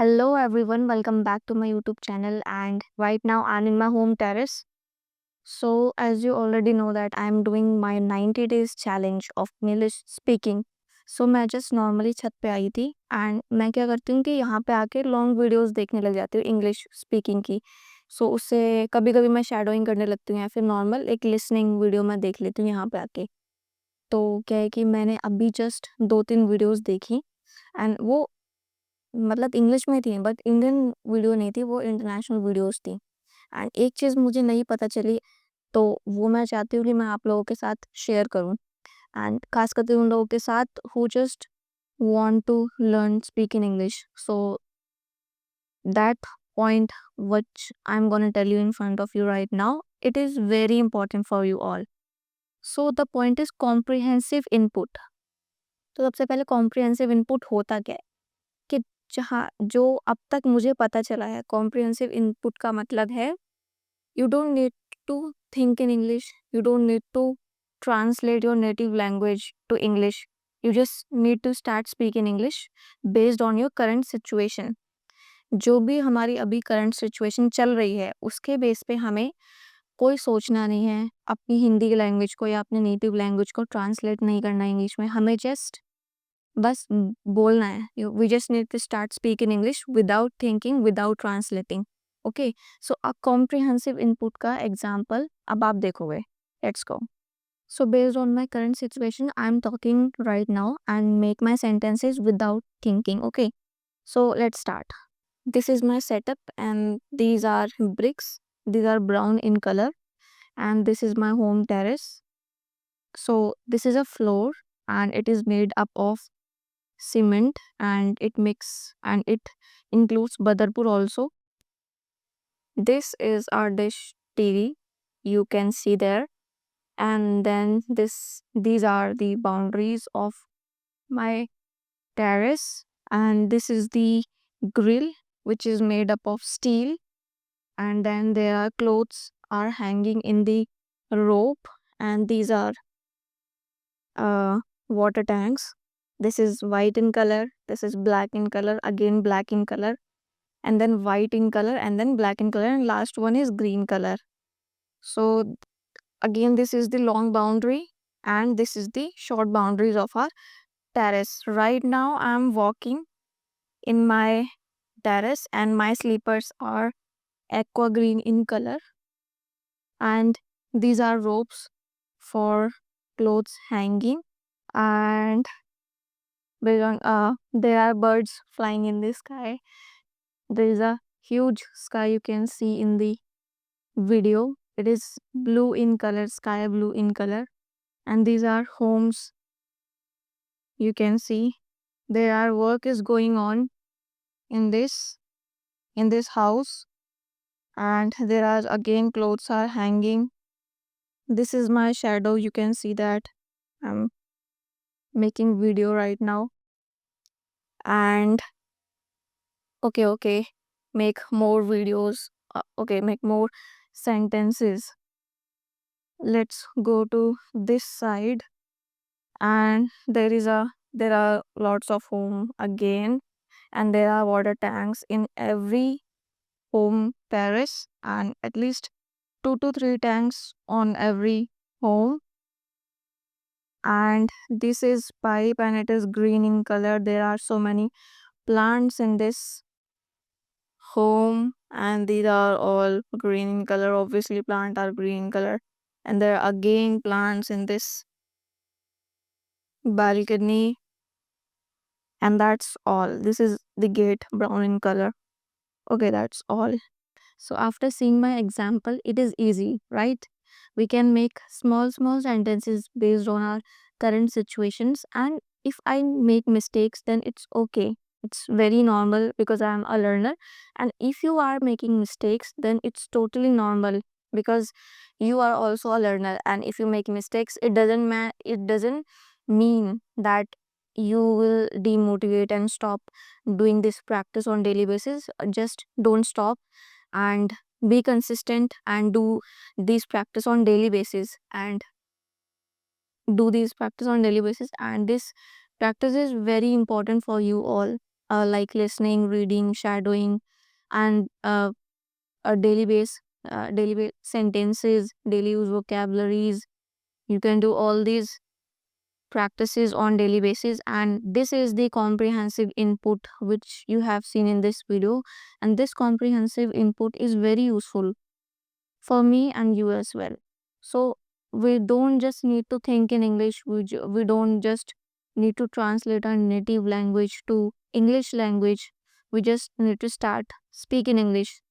Hello everyone, welcome back to my YouTube channel. And right now I'm in my home terrace. So as you already know that I'm doing my 90 days challenge of English speaking. So मैं just normally छत पे आई थी and मैं क्या करती हूँ कि यहाँ पे आके लॉन्ग वीडियोस देखने लग जाती हूँ इंग्लिश स्पीकिंग की. सो उससे कभी कभी मैं शैडोइंग करने लगती हूँ या फिर नॉर्मल एक लिसनिंग वीडियो मैं देख लेती हूँ यहाँ पे आके. तो क्या है कि मैंने अभी जस्ट 2-3 वीडियोस देखी एंड वो मतलब इंग्लिश में थी बट इंडियन वीडियो नहीं थी, वो इंटरनेशनल वीडियोस थी. एंड एक चीज़ मुझे नहीं पता चली, तो वो मैं चाहती हूँ कि मैं आप लोगों के साथ शेयर करूँ एंड खास करके उन लोगों के साथ who just want to learn speak in English. So that point which I'm going to tell you in front of you right now, it is very important for you all. So the point is comprehensive input. तो सबसे पहले comprehensive input होता क्या है कि जहाँ जो अब तक मुझे पता चला है, कॉम्प्रिहेंसिव इनपुट का मतलब है you don't need to think in English, you don't need to translate your native language to English, you just need to start speak in English based on your current situation. जो भी हमारी अभी current situation चल रही है उसके base पे हमें कोई सोचना नहीं है, अपनी हिंदी लैंग्वेज को या अपने नेटिव लैंग्वेज को ट्रांसलेट नहीं करना है इंग्लिश में, हमें जस्ट बस बोलना है. We just need to start speak in English without thinking, without translating. Okay, so a comprehensive input का एग्जांपल अब आप देखोगे. Let's go. So based on my current situation, I'm talking right now and make my sentences without thinking. Okay, so let's start. This is my setup and these are bricks. These are brown in color and this is my home terrace. So this is a floor and it is made up of cement and it includes Badarpur also. This is our dish TV. You can see there. And then these are the boundaries of my terrace. And this is the grill which is made up of steel. And then there are clothes are hanging in the rope. And these are uh, water tanks. This is white in color. This is black in color. Again black in color, and then white in color, and then black in color, and last one is green color. So again this is the long boundary and this is the short boundaries of our terrace. Right now I'm walking in my terrace and my slippers are aqua green in color, and these are ropes for clothes hanging. And there are birds flying in the sky. There is a huge sky you can see in the video. It is blue in color, sky blue in color. And these are homes. You can see there are work is going on in this house, and there are again clothes are hanging. This is my shadow. You can see that I'm making video right now. And okay, make more videos. Okay, make more sentences. Let's go to this side, and there are lots of home again, and there are water tanks in every home terrace, and at least 2 to 3 tanks on every home. And this is pipe and it is green in color. There are so many plants in this home and these are all green in color. Obviously plants are green in color, and there are again plants in this balcony. And that's all. This is the gate, brown in color. Okay, that's all. So after seeing my example, it is easy, right? We can make small sentences based on our current situations. And if I make mistakes, then it's okay. It's very normal because I'm a learner. And if you are making mistakes, then it's totally normal because you are also a learner. And if you make mistakes, it doesn't mean that you will demotivate and stop doing this practice on daily basis. Just don't stop and be consistent and do these practice on daily basis and do these practice on daily basis. And this practice is very important for you all. like listening, reading, shadowing, and a daily base sentences, daily use vocabularies. You can do all these practices on daily basis, and this is the comprehensive input which you have seen in this video. And this comprehensive input is very useful for me and you as well. So we don't just need to think in English, we don't just need to translate our native language to English language. We just need to start speaking English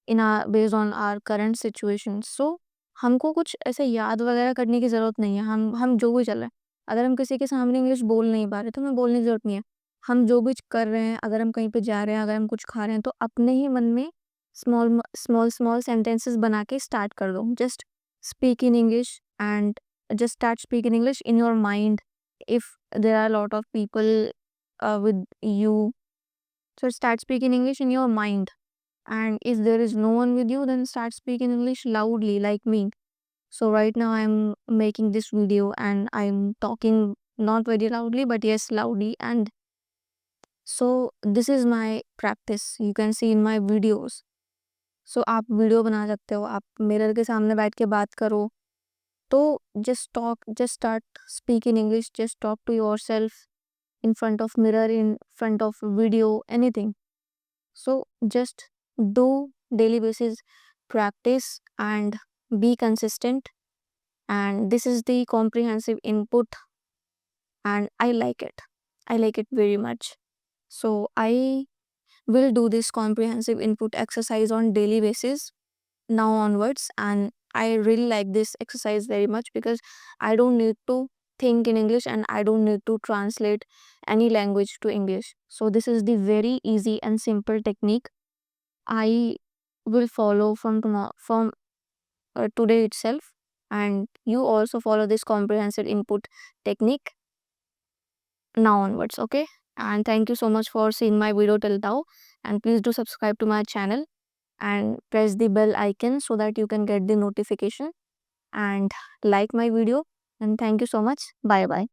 in based on our current situation. So हमको कुछ ऐसे याद वगैरह करने की ज़रूरत नहीं है. हम जो भी चल रहा है, अगर हम किसी के सामने इंग्लिश बोल नहीं पा रहे तो हमें बोलने की ज़रूरत नहीं है. हम जो भी कर रहे हैं, अगर हम कहीं पे जा रहे हैं, अगर हम कुछ खा रहे हैं, तो अपने ही मन में स्मॉल स्मॉल सेंटेंसेस बना के स्टार्ट कर दो. Just speak in English and just start speaking English in your mind. If there are a lot of people with you, so start speaking English in your mind. And if there is no one with you, then start speaking English loudly like me. So right now I'm making this video and I'm talking not very loudly, but yes, loudly. And so this is my practice, you can see in my videos. So आप video बना सकते हो, आप mirror के सामने बैठ के बात करो. तो just start speak in English, just talk to yourself in front of mirror, in front of video, anything. So just do daily basis practice and be consistent. And this is the comprehensive input, and I like it. I like it very much. So I will do this comprehensive input exercise on daily basis now onwards, and I really like this exercise very much because I don't need to think in English and I don't need to translate any language to English. So this is the very easy and simple technique I will follow from today itself, and you also follow this comprehensive input technique now onwards. Okay, and thank you so much for seeing my video till now, and please do subscribe to my channel and press the bell icon so that you can get the notification, and like my video. And thank you so much. Bye bye.